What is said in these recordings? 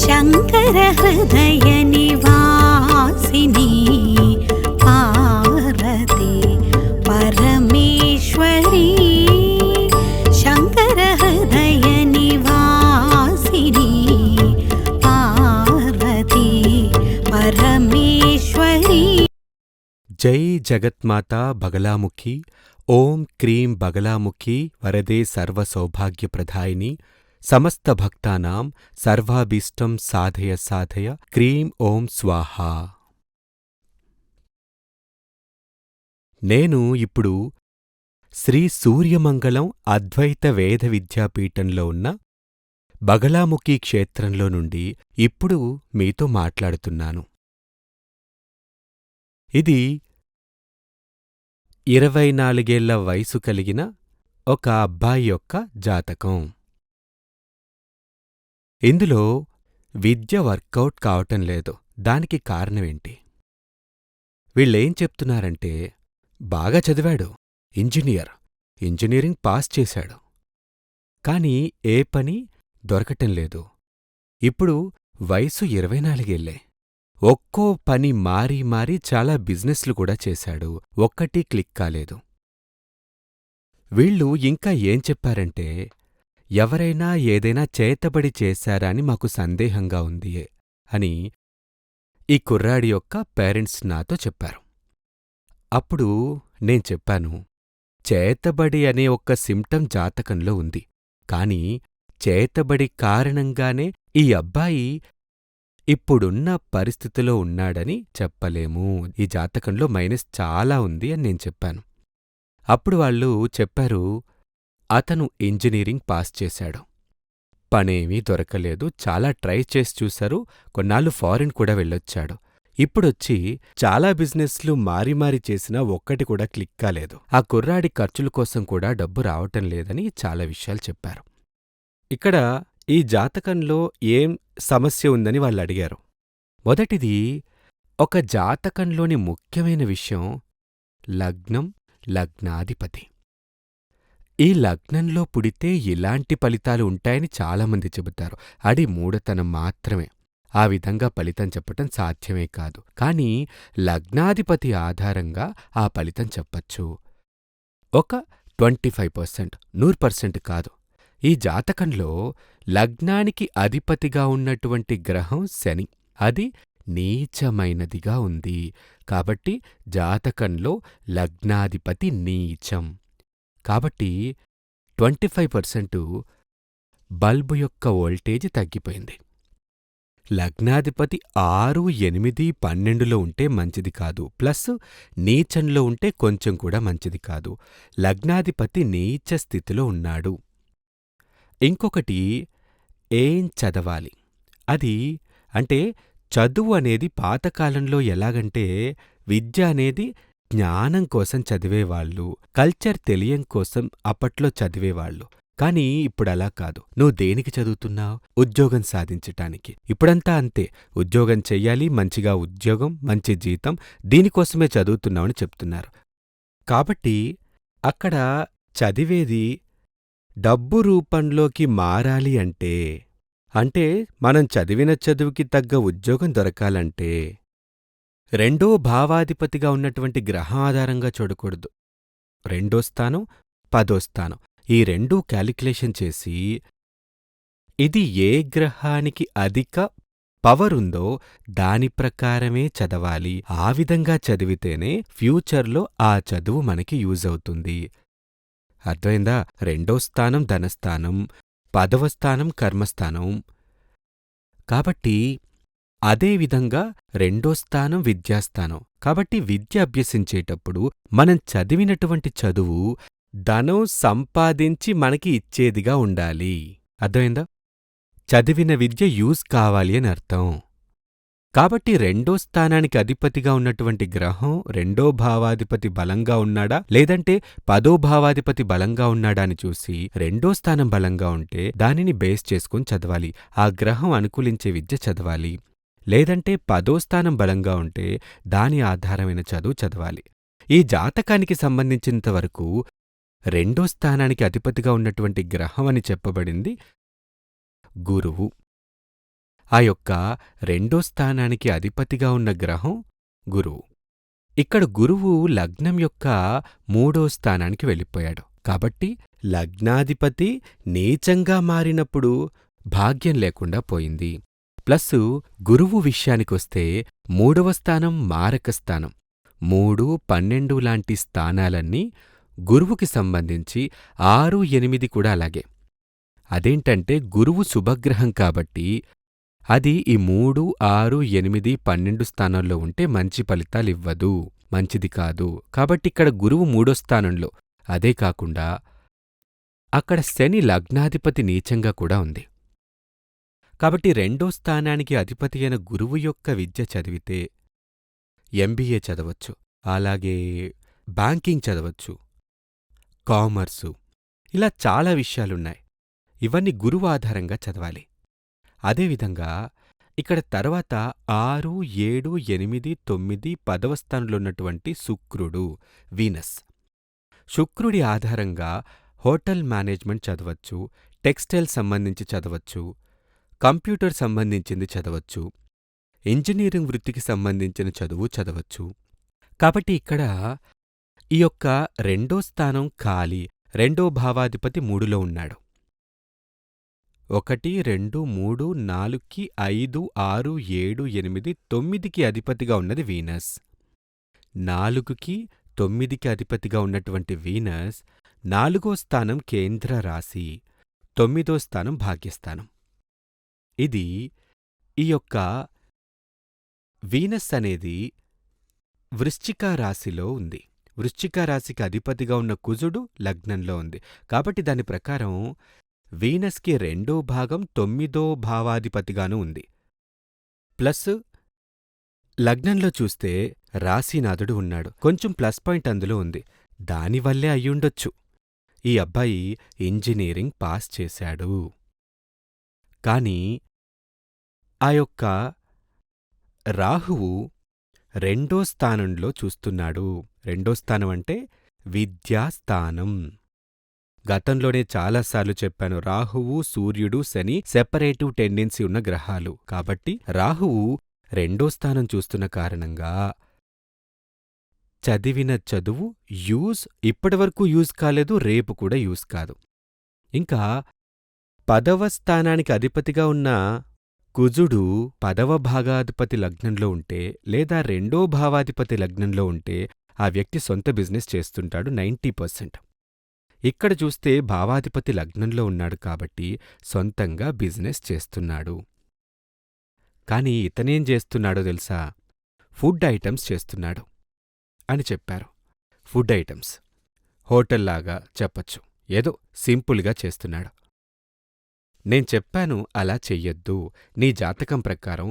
శంకర హృదయ నివాసిని పార్వతి పరమేశ్వరి శంకర హృదయ నివాసిని పార్వతి పరమేశ్వరి. జై జగత్మాతా బగలాముఖి. ఓం క్రీం బగలాముఖి వరదే సర్వసౌభాగ్యప్రదాయిని సమస్త భక్తానాం సర్వాభీష్టం సాధయ సాధయ క్రీం ఓం స్వాహా. నేను ఇప్పుడు శ్రీ సూర్యమంగళం అద్వైత వేద విద్యాపీఠంలో ఉన్న బగలాముఖి క్షేత్రంలో నుండి ఇప్పుడు మీతో మాట్లాడుతున్నాను. ఇది 24 వయసు కలిగిన ఒక అబ్బాయి యొక్క జాతకం. ఇందులో విద్య వర్కౌట్ కావటం లేదు. దానికి కారణమేంటి? వీళ్ళేం చెప్తున్నారంటే, బాగా చదివాడు, ఇంజనీరింగ్ పాస్ చేశాడు, కాని ఏ పని దొరకటం లేదు. ఇప్పుడు వయసు 24 ఒక్కో పని మారి మారి చాలా బిజినెస్లు కూడా చేశాడు, ఒక్కటీ క్లిక్ కాలేదు. వీళ్ళు ఇంకా ఏం చెప్పారంటే, ఎవరైనా ఏదైనా చేతబడి చేశారా అని మాకు సందేహంగా ఉంది అని ఈ కుర్రాడి యొక్క పేరెంట్స్ నాతో చెప్పారు. అప్పుడు నేను చెప్పాను, చేతబడి అనే ఒక్క సిమ్టమ్ జాతకంలో ఉంది, కాని చేతబడి కారణంగానే ఈ అబ్బాయి ఇప్పుడున్న పరిస్థితిలో ఉన్నాడని చెప్పలేము. ఈ జాతకంలో మైనస్ చాలా ఉంది అని నేను చెప్పాను. అప్పుడు వాళ్ళు చెప్పారు, అతను ఇంజనీరింగ్ పాస్ చేశాడు, పనేమీ దొరకలేదు, చాలా ట్రై చేసి చూశారు, కొన్నాళ్ళు ఫారిన్ కూడా వెళ్ళొచ్చాడు, ఇప్పుడొచ్చి చాలా బిజినెస్లు మారి మారి చేసినా ఒక్కటి కూడా క్లిక్ కాలేదు, ఆ కుర్రాడి ఖర్చుల కోసం కూడా డబ్బు రావటం లేదని చాలా విషయాలు చెప్పారు. ఇక్కడ ఈ జాతకంలో ఏం సమస్య ఉందని వాళ్ళు అడిగారు. మొదటిది, ఒక జాతకంలోని ముఖ్యమైన విషయం లగ్నం, లగ్నాధిపతి. ఈ లగ్నంలో పుడితే ఇలాంటి ఫలితాలు ఉంటాయని చాలామంది చెబుతారు. అది మూఢతనం మాత్రమే. ఆ విధంగా ఫలితం చెప్పటం సాధ్యమే కాదు. కాని లగ్నాధిపతి ఆధారంగా ఆ ఫలితం చెప్పచ్చు. ఒక 25%, 100% కాదు. ఈ జాతకంలో లగ్నానికి అధిపతిగా ఉన్నటువంటి గ్రహం శని, అది నీచమైనదిగా ఉంది. కాబట్టి జాతకంలో లగ్నాధిపతి నీచం. కాబట్టి 25% బల్బు యొక్క వోల్టేజ్ తగ్గిపోయింది. లగ్నాధిపతి 6, 8, 12లో ఉంటే మంచిది కాదు, ప్లస్ నీచంలో ఉంటే కొంచెం కూడా మంచిది కాదు. లగ్నాధిపతి నీచ స్థితిలో ఉన్నాడు. ఇంకొకటి, ఏం చదవాలి అది అంటే చదువు అనేది పాతకాలంలో ఎలాగంటే, విద్య అనేది జ్ఞానం కోసం చదివేవాళ్ళు, కల్చర్ తెలియం కోసం అప్పట్లో చదివేవాళ్ళు. కాని ఇప్పుడలా కాదు. నువ్వు దేనికి చదువుతున్నావు? ఉద్యోగం సాధించటానికి. ఇప్పుడంతా అంతే, ఉద్యోగం చెయ్యాలి, మంచిగా ఉద్యోగం, మంచి జీతం, దీనికోసమే చదువుతున్నావని చెప్తున్నారు. కాబట్టి అక్కడ చదివేది డబ్బు రూపంలోకి మారాలి అంటే మనం చదివిన చదువుకి తగ్గ ఉద్యోగం దొరకాలంటే రెండో భావాధిపతిగా ఉన్నటువంటి గ్రహం ఆధారంగా చూడకూడదు. 2వ స్థానం, 10వ స్థానం, ఈ రెండూ క్యాలిక్యులేషన్ చేసి ఇది ఏ గ్రహానికి అధిక పవరుందో దాని ప్రకారమే చదవాలి. ఆ విధంగా చదివితేనే ఫ్యూచర్లో ఆ చదువు మనకి యూజ్ అవుతుంది. అర్థమైందా? 2వ స్థానం ధనస్థానం, 10వ స్థానం కర్మస్థానం. కాబట్టి అదేవిధంగా 2వ స్థానం విద్యాస్థానం. కాబట్టి విద్య అభ్యసించేటప్పుడు మనం చదివినటువంటి చదువు ధనం సంపాదించి మనకి ఇచ్చేదిగా ఉండాలి. అర్థమైందా? చదివిన విద్య యూజ్ కావాలి అని అర్థం. కాబట్టి 2వ స్థానానికి అధిపతిగా ఉన్నటువంటి గ్రహం 2వ భావాధిపతి బలంగా ఉన్నాడా, లేదంటే 10వ భావాధిపతి బలంగా ఉన్నాడా అని చూసి 2వ స్థానం బలంగా ఉంటే దానిని బేస్ చేసుకుని చదవాలి. ఆ గ్రహం అనుకూలించే విద్య చదవాలి. లేదంటే 10వ స్థానం బలంగా ఉంటే దాని ఆధారమైన చదువు చదవాలి. ఈ జాతకానికి సంబంధించినంతవరకు 2వ స్థానానికి అధిపతిగా ఉన్నటువంటి గ్రహం అని చెప్పబడింది గురువు. ఆ యొక్క రెండో స్థానానికి అధిపతిగా ఉన్న గ్రహం గురువు. ఇక్కడ గురువు లగ్నం యొక్క మూడో స్థానానికి వెళ్ళిపోయాడు. కాబట్టి లగ్నాధిపతి నీచంగా మారినప్పుడు భాగ్యం లేకుండా పోయింది. ప్లస్సు గురువు విషయానికొస్తే మూడవ స్థానం మారక స్థానం. 3, 12 లాంటి స్థానాలన్నీ గురువుకి సంబంధించి 6, 8 కూడా అలాగే. అదేంటంటే గురువు శుభగ్రహం కాబట్టి అది ఈ 3, 6, 8, 12 స్థానాల్లో ఉంటే మంచి ఫలితాలివ్వదు, మంచిది కాదు. కాబట్టిక్కడ గురువు మూడో స్థానంలో. అదే కాకుండా అక్కడ శని లగ్నాధిపతి నీచంగా కూడా ఉంది. కాబట్టి రెండో స్థానానికి అధిపతి అయిన గురువు యొక్క విద్య చదివితే ఎంబీఏ చదవచ్చు, అలాగే బ్యాంకింగ్ చదవచ్చు, కామర్సు, ఇలా చాలా విషయాలున్నాయి. ఇవన్నీ గురువు ఆధారంగా చదవాలి. అదేవిధంగా ఇక్కడ తర్వాత 6, 7, 8, 9, 10వ స్థానంలో ఉన్నటువంటి శుక్రుడు, వీనస్. శుక్రుడి ఆధారంగా హోటల్ మేనేజ్మెంట్ చదవచ్చు, టెక్స్టైల్ సంబంధించి చదవచ్చు, కంప్యూటర్ సంబంధించింది చదవచ్చు, ఇంజనీరింగ్ వృత్తికి సంబంధించిన చదువు చదవచ్చు. కాబట్టి ఇక్కడ ఈ యొక్క రెండో స్థానం ఖాళీ, రెండో భావాధిపతి 3లో ఉన్నాడు. 1, 2, 3, 4కి 5, 6, 7, 8, 9కి అధిపతిగా ఉన్నది వీనస్. 4కి 9కి అధిపతిగా ఉన్నటువంటి వీనస్ 4వ స్థానం కేంద్ర రాశి, 9వ స్థానం భాగ్యస్థానం. ఇది ఈ యొక్క వీనస్ అనేది వృశ్చిక రాశిలో ఉంది. వృశ్చిక రాశికి అధిపతిగా ఉన్న కుజుడు లగ్నంలో ఉంది. కాబట్టి దాని ప్రకారం వీనస్కి రెండో భాగం 9వ భావాధిపతిగానూ ఉంది. ప్లస్ లగ్నంలో చూస్తే రాశీనాథుడు ఉన్నాడు. కొంచెం ప్లస్ పాయింట్ అందులో ఉంది. దానివల్లే అయ్యుండొచ్చు ఈ అబ్బాయి ఇంజనీరింగ్ పాస్ చేశాడు. కాని ఆ యొక్క రాహువు రెండో స్థానంలో చూస్తున్నాడు. రెండో స్థానం అంటే విద్యాస్థానం. గతంలోనే చాలాసార్లు చెప్పాను, రాహువు, సూర్యుడు, శని సెపరేటివ్ టెండెన్సీ ఉన్న గ్రహాలు. కాబట్టి రాహువు రెండో స్థానం చూస్తున్న కారణంగా చదివిన చదువు ఇప్పటివరకు యూజ్ కాలేదు, రేపు కూడా యూజ్ కాదు. ఇంకా 10వ స్థానానికి అధిపతిగా ఉన్న కుజుడు 10వ భాగాధిపతి లగ్నంలో ఉంటే లేదా రెండో భావాధిపతి లగ్నంలో ఉంటే ఆ వ్యక్తి సొంత బిజినెస్ చేస్తుంటాడు 90%. ఇక్కడ చూస్తే భావాధిపతి లగ్నంలో ఉన్నాడు కాబట్టి సొంతంగా బిజినెస్ చేస్తున్నాడు. కాని ఇతనేం చేస్తున్నాడో తెలుసా? ఫుడ్ ఐటమ్స్ చేస్తున్నాడు అని చెప్పారు. ఫుడ్ ఐటమ్స్ హోటల్లాగా చెప్పచ్చు, ఏదో సింపుల్గా చేస్తున్నాడు. నేను చెప్పాను అలా చెయ్యొద్దు. నీ జాతకం ప్రకారం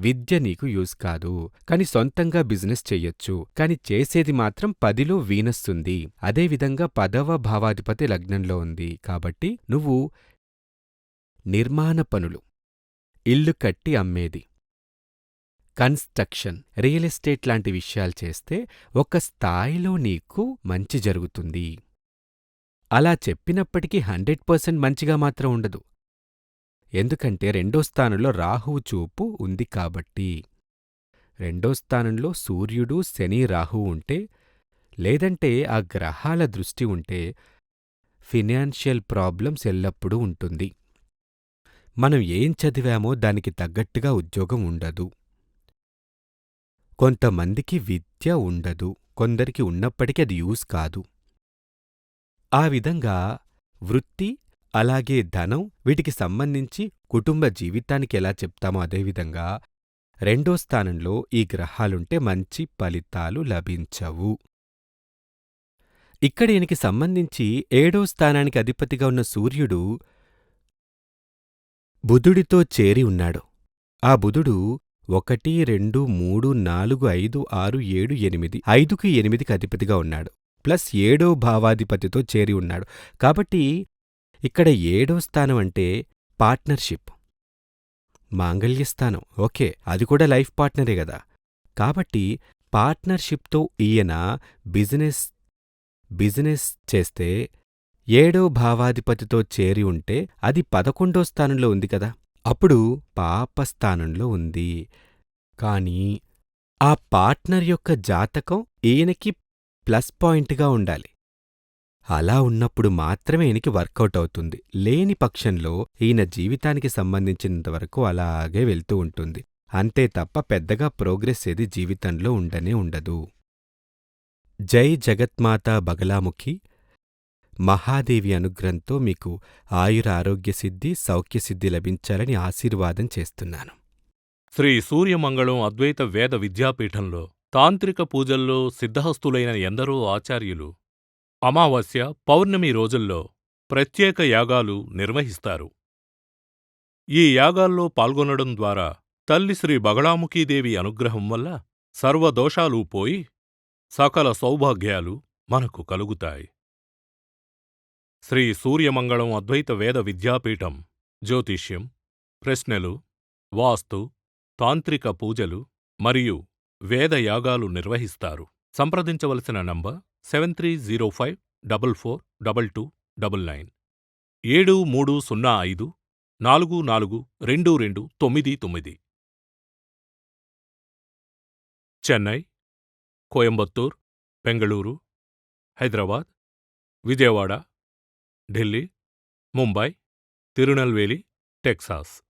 విద్య నీకు యూజ్ కాదు, కాని సొంతంగా బిజినెస్ చెయ్యొచ్చు. కాని చేసేది మాత్రం 10లో వీనస్ ఉంది. అదేవిధంగా 10వ భావాధిపతి లగ్నంలో ఉంది. కాబట్టి నువ్వు నిర్మాణ పనులు, ఇల్లు కట్టి అమ్మేది, కన్స్ట్రక్షన్, రియల్ ఎస్టేట్ లాంటి విషయాలు చేస్తే ఒక స్థాయిలో నీకు మంచి జరుగుతుంది. అలా చెప్పినప్పటికీ 100% మంచిగా మాత్రం ఉండదు. ఎందుకంటే రెండో స్థానంలో రాహువు చూపు ఉంది కాబట్టి. రెండో స్థానంలో సూర్యుడు, శని, రాహువు ఉంటే, లేదంటే ఆ గ్రహాల దృష్టి ఉంటే ఫినాన్షియల్ ప్రాబ్లమ్స్ ఎల్లప్పుడూ ఉంటుంది. మనం ఏం చదివామో దానికి తగ్గట్టుగా ఉద్యోగం ఉండదు. కొంతమందికి విద్య ఉండదు, కొందరికి ఉన్నప్పటికీ అది యూజ్ కాదు. ఆ విధంగా వృత్తి, అలాగే ధనం, వీటికి సంబంధించి కుటుంబ జీవితానికి ఎలా చెప్తామో అదేవిధంగా రెండో స్థానంలో ఈ గ్రహాలుంటే మంచి ఫలితాలు లభించవు. ఇక్కడ ఈయనకి సంబంధించి 7వ స్థానానికి అధిపతిగా ఉన్న సూర్యుడు బుధుడితో చేరి ఉన్నాడు. ఆ బుధుడు 1, 2, 3, 4, 5, 6, 7, 8, 5కి 8కి అధిపతిగా ఉన్నాడు. ప్లస్ 7వ భావాధిపతితో చేరి ఉన్నాడు. కాబట్టి ఇక్కడ 7వ స్థానం అంటే పార్ట్నర్షిప్, మాంగళ్యస్థానం. ఓకే, అది కూడా లైఫ్ పార్ట్నరే గదా. కాబట్టి పార్ట్నర్షిప్తో ఈయన బిజినెస్ చేస్తే 7వ భావాధిపతితో చేరి ఉంటే అది 11వ స్థానంలో ఉంది కదా. అప్పుడు పాప స్థానంలో ఉంది. కానీ ఆ పార్ట్నర్ యొక్క జాతకం ఈయనకి ప్లస్ పాయింట్‌గా ఉండాలి. అలా ఉన్నప్పుడు మాత్రమే ఈయనకి వర్కౌట్ అవుతుంది. లేని పక్షంలో ఈయన జీవితానికి సంబంధించినంతవరకు అలాగే వెళ్తూ ఉంటుంది. అంతే తప్ప పెద్దగా ప్రోగ్రెస్ ఏది జీవితంలో ఉండనే ఉండదు. జై జగత్మాత బగలాముఖి మహాదేవి అనుగ్రహంతో మీకు ఆయుర ఆరోగ్యసిద్ధి, సౌఖ్యసిద్ధి లభించాలని ఆశీర్వాదం చేస్తున్నాను. శ్రీ సూర్యమంగళం అద్వైత వేద విద్యాపీఠంలో తాంత్రిక పూజల్లో సిద్ధహస్తులైన ఎందరో ఆచార్యులు అమావాస్య, పౌర్ణమి రోజుల్లో ప్రత్యేక యాగాలు నిర్వహిస్తారు. ఈ యాగాల్లో పాల్గొనడం ద్వారా తల్లి శ్రీ బగళాముఖీదేవి అనుగ్రహం వల్ల సర్వదోషాలూ పోయి సకల సౌభాగ్యాలు మనకు కలుగుతాయి. శ్రీ సూర్యమంగళం అద్వైత వేద విద్యాపీఠం జ్యోతిష్యం, ప్రశ్నలు, వాస్తు, తాంత్రిక పూజలు మరియు వేదయాగాలు నిర్వహిస్తారు. సంప్రదించవలసిన నంబర్ 7305442299 7305442299. చెన్నై, కోయంబత్తూర్, బెంగళూరు, హైదరాబాద్, విజయవాడ, ఢిల్లీ, ముంబై, తిరునల్వేలి, టెక్సాస్.